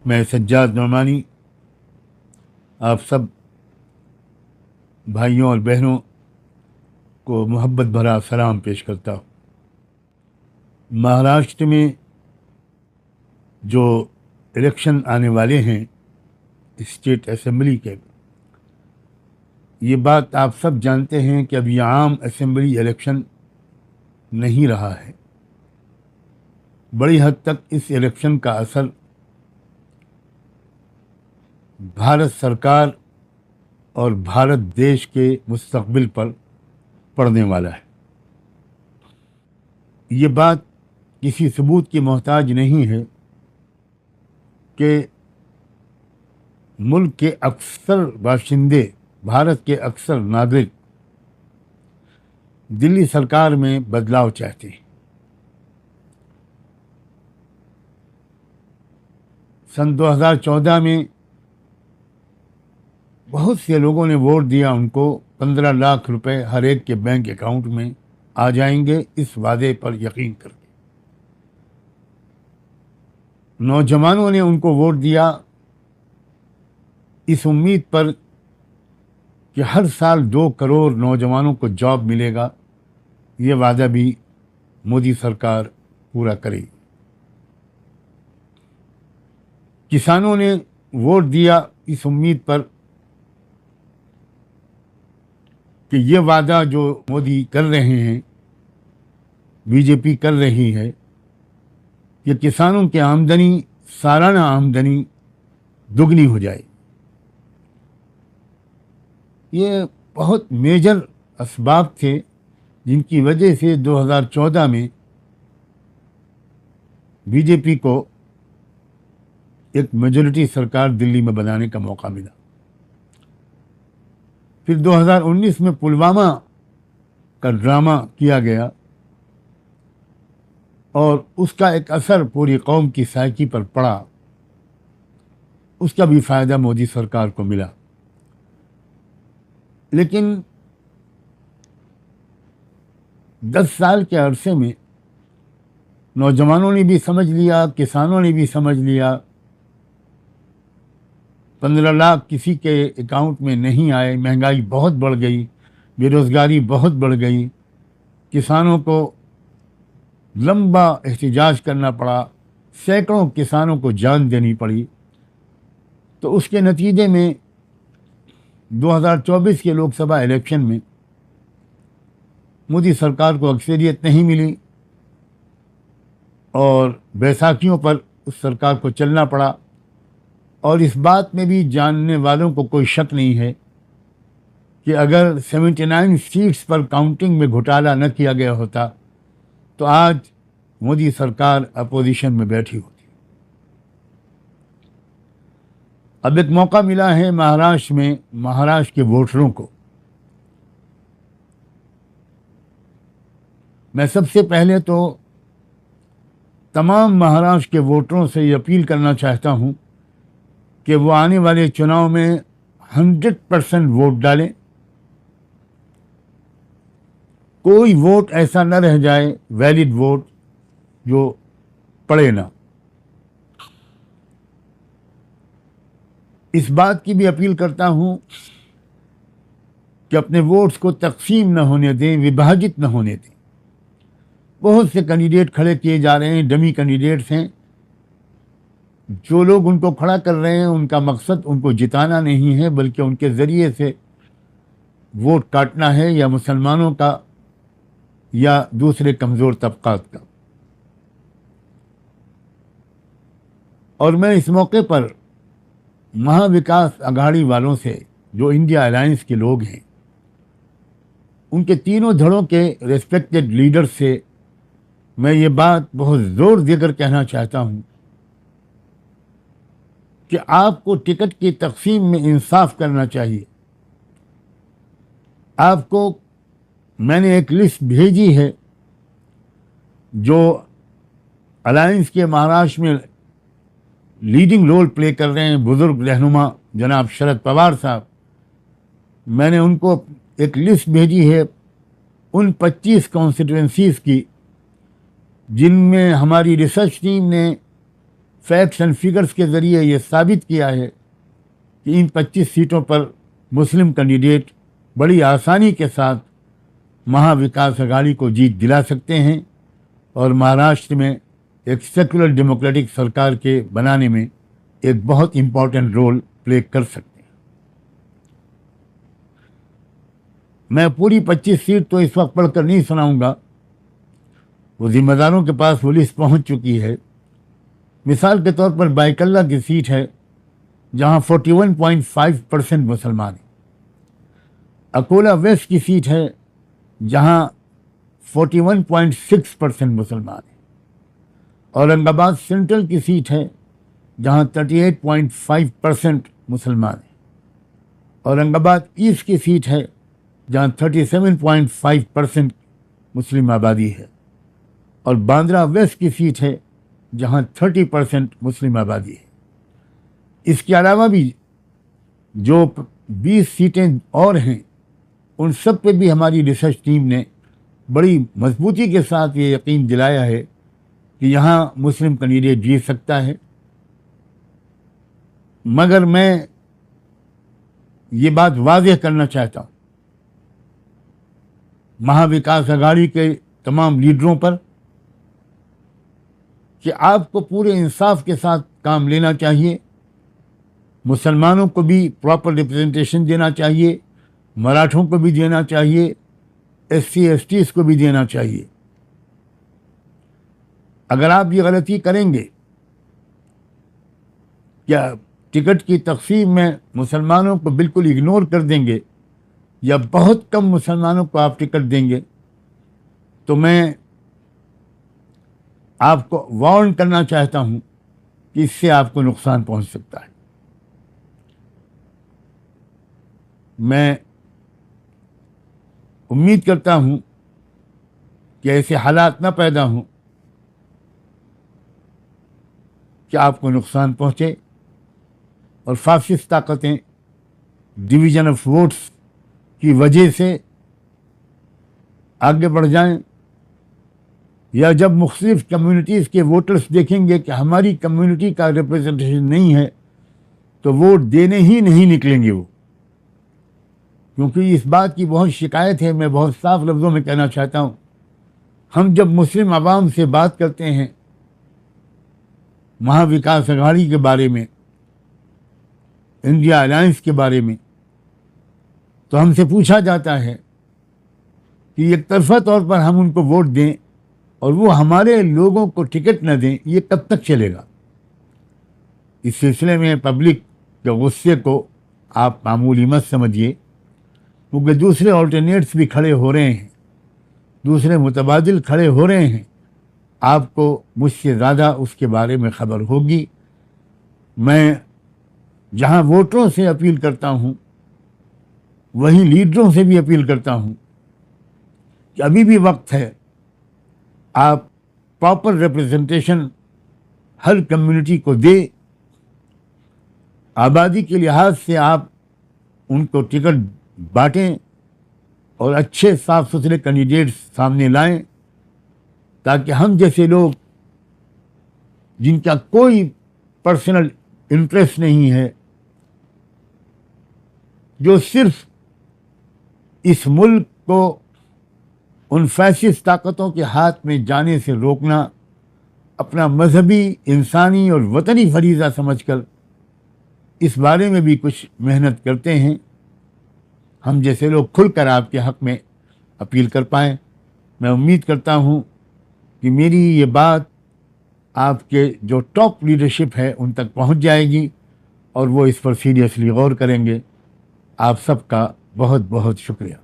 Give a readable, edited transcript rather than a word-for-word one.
میں سجاد نعمانی آپ سب بھائیوں اور بہنوں کو محبت بھرا سلام پیش کرتا ہوں۔ مہاراشٹر میں جو الیکشن آنے والے ہیں اسٹیٹ اسمبلی کے، یہ بات آپ سب جانتے ہیں کہ اب یہ عام اسمبلی الیکشن نہیں رہا ہے۔ بڑی حد تک اس الیکشن کا اثر بھارت سرکار اور بھارت دیش کے مستقبل پر پڑنے والا ہے۔ یہ بات کسی ثبوت کی محتاج نہیں ہے کہ ملک کے اکثر باشندے، بھارت کے اکثر ناگرک دلی سرکار میں بدلاؤ چاہتے ہیں۔ سن 2014 میں بہت سے لوگوں نے ووٹ دیا، ان کو 15 لاکھ روپے ہر ایک کے بینک اکاؤنٹ میں آ جائیں گے، اس وعدے پر یقین کر کے۔ نوجوانوں نے ان کو ووٹ دیا اس امید پر کہ ہر سال 2 کروڑ نوجوانوں کو جاب ملے گا، یہ وعدہ بھی مودی سرکار پورا کرے گی۔ کسانوں نے ووٹ دیا اس امید پر کہ یہ وعدہ جو مودی کر رہے ہیں، بی جے پی کر رہی ہے، کہ کسانوں کی آمدنی، سالانہ آمدنی دگنی ہو جائے۔ یہ بہت میجر اسباب تھے جن کی وجہ سے 2014 میں بی جے پی کو ایک میجورٹی سرکار دلی میں بنانے کا موقع ملا۔ پھر 2019 میں پلوامہ کا ڈرامہ کیا گیا اور اس کا ایک اثر پوری قوم کی سائیکی پر پڑا، اس کا بھی فائدہ مودی سرکار کو ملا۔ لیکن 10 سال کے عرصے میں نوجوانوں نے بھی سمجھ لیا، کسانوں نے بھی سمجھ لیا، 15 لاکھ کسی کے اکاؤنٹ میں نہیں آئے، مہنگائی بہت بڑھ گئی، بے روزگاری بہت بڑھ گئی، کسانوں کو لمبا احتجاج کرنا پڑا، سینکڑوں کسانوں کو جان دینی پڑی۔ تو اس کے نتیجے میں 2024 کے لوک سبھا الیکشن میں مودی سرکار کو اکثریت نہیں ملی اور بیساکھیوں پر اس سرکار کو چلنا پڑا۔ اور اس بات میں بھی جاننے والوں کو کوئی شک نہیں ہے کہ اگر 79 سیٹس پر کاؤنٹنگ میں گھوٹالہ نہ کیا گیا ہوتا تو آج مودی سرکار اپوزیشن میں بیٹھی ہوتی۔ اب ایک موقع ملا ہے مہاراشٹر میں، مہاراشٹر کے ووٹروں کو۔ میں سب سے پہلے تو تمام مہاراشٹر کے ووٹروں سے یہ اپیل کرنا چاہتا ہوں کہ وہ آنے والے چناؤ میں 100% ووٹ ڈالیں۔ کوئی ووٹ ایسا نہ رہ جائے، ویلڈ ووٹ جو پڑے نہ۔ اس بات کی بھی اپیل کرتا ہوں کہ اپنے ووٹس کو تقسیم نہ ہونے دیں، وبھاجت نہ ہونے دیں۔ بہت سے کینڈیڈیٹ کھڑے کیے جا رہے ہیں، ڈمی کینڈیڈیٹس ہیں۔ جو لوگ ان کو کھڑا کر رہے ہیں ان کا مقصد ان کو جتانا نہیں ہے، بلکہ ان کے ذریعے سے ووٹ کاٹنا ہے، یا مسلمانوں کا یا دوسرے کمزور طبقات کا۔ اور میں اس موقع پر مہا وکاس اگاڑی والوں سے، جو انڈیا الائنس کے لوگ ہیں، ان کے تینوں دھڑوں کے ریسپیکٹڈ لیڈر سے میں یہ بات بہت زور دے کر کہنا چاہتا ہوں کہ آپ کو ٹکٹ کی تقسیم میں انصاف کرنا چاہیے۔ آپ کو میں نے ایک لسٹ بھیجی ہے جو الائنس کے مہاراشٹر میں لیڈنگ رول پلے کر رہے ہیں، بزرگ رہنما جناب شرد پوار صاحب۔ میں نے ان کو ایک لسٹ بھیجی ہے ان 25 کانسٹیٹوئنسیز کی جن میں ہماری ریسرچ ٹیم نے फैक्ट्स एंड फिगर्स के ज़रिए ये साबित किया है कि इन 25 सीटों पर मुस्लिम कैंडिडेट बड़ी आसानी के साथ महाविकास अघाड़ी को जीत दिला सकते हैं और महाराष्ट्र में एक सेकुलर डेमोक्रेटिक सरकार के बनाने में एक बहुत इम्पॉर्टेंट रोल प्ले कर सकते हैं। मैं पूरी 25 सीट तो इस वक्त पढ़कर नहीं सुनाऊंगा, वो जिम्मेदारों के पास वो लिस्ट पहुंच चुकी है। मिसाल के तौर पर बाइकल्ला की सीट है जहां 41.5% मुसलमान हैं। अकोला वेस्ट की सीट है जहां 41.6% मुसलमान हैं। औरंगाबाद सेंट्रल की सीट है जहां 38.5% मुसलमान हैं। औरंगाबाद ईस्ट की सीट है जहां 37.5% मुस्लिम आबादी है और बांद्रा वेस्ट की सीट है जहां 30% मुस्लिम आबादी है। इसके अलावा भी जो 20 सीटें और हैं उन सब पे भी हमारी रिसर्च टीम ने बड़ी मजबूती के साथ ये यकीन दिलाया है कि यहाँ मुस्लिम कैंडिडेट जीत सकता है। मगर मैं ये बात वाज़ेह करना चाहता हूँ महाविकास अघाड़ी के तमाम लीडरों पर कि आपको पूरे इंसाफ के साथ काम लेना चाहिए। मुसलमानों को भी प्रॉपर रिप्रेजेंटेशन देना चाहिए, मराठों को भी देना चाहिए, SC STs को भी देना चाहिए। अगर आप ये गलती करेंगे, क्या टिकट की तकसीम में मुसलमानों को बिल्कुल इग्नोर कर देंगे या बहुत कम मुसलमानों को आप टिकट देंगे, तो मैं आपको वार्न करना चाहता हूं कि इससे आपको नुकसान पहुंच सकता है। मैं उम्मीद करता हूं कि ऐसे हालात न पैदा हों कि आपको नुकसान पहुंचे और फासिस्ट ताकतें डिवीज़न ऑफ वोट्स की वजह से आगे बढ़ जाएं, या जब मुख्तलिफ कम्युनिटीज़ के वोटर्स देखेंगे कि हमारी कम्युनिटी का रिप्रेजेंटेशन नहीं है तो वोट देने ही नहीं निकलेंगे वो। क्योंकि इस बात की बहुत शिकायत है, मैं बहुत साफ लफ्ज़ों में कहना चाहता हूँ, हम जब मुस्लिम आवाम से बात करते हैं महाविकास अघाड़ी के बारे में, इंडिया अलायंस के बारे में, तो हमसे पूछा जाता है कि एक तरफा तौर पर हम उनको वोट दें और वो हमारे लोगों को टिकट न दें, ये कब तक चलेगा। इस सिलसिले में पब्लिक के गुस्से को आप मामूली मत समझिए, क्योंकि दूसरे ऑल्टरनेट्स भी खड़े हो रहे हैं, दूसरे मुतबादिल खड़े हो रहे हैं। आपको मुझसे ज़्यादा उसके बारे में ख़बर होगी। मैं जहां वोटरों से अपील करता हूं, वहीं लीडरों से भी अपील करता हूं कि अभी भी वक्त है, आप प्रॉपर रिप्रेजेंटेशन हर कम्युनिटी को दे। आबादी के लिहाज से आप उनको टिकट बांटें और अच्छे साफ सुथरे कैंडिडेट्स सामने लाएं, ताकि हम जैसे लोग जिनका कोई पर्सनल इंटरेस्ट नहीं है, जो सिर्फ इस मुल्क को उन फैसिस्ट ताकतों के हाथ में जाने से रोकना अपना मजहबी, इंसानी और वतनी फरीज़ा समझकर इस बारे में भी कुछ मेहनत करते हैं, हम जैसे लोग खुलकर आपके हक़ में अपील कर पाएँ। मैं उम्मीद करता हूँ कि मेरी ये बात आपके जो टॉप लीडरशिप है उन तक पहुँच जाएगी और वो इस पर सीरियसली गौर करेंगे। आप सबका बहुत बहुत शुक्रिया।